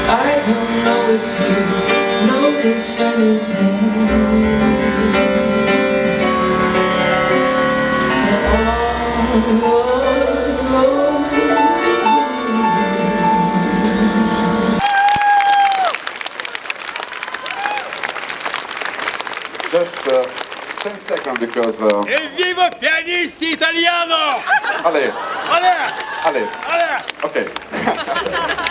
I don't know if you notice anything at all. Just 10 seconds because... Evviva pianisti italiano! Allez, Allez! allez, Allez! ok.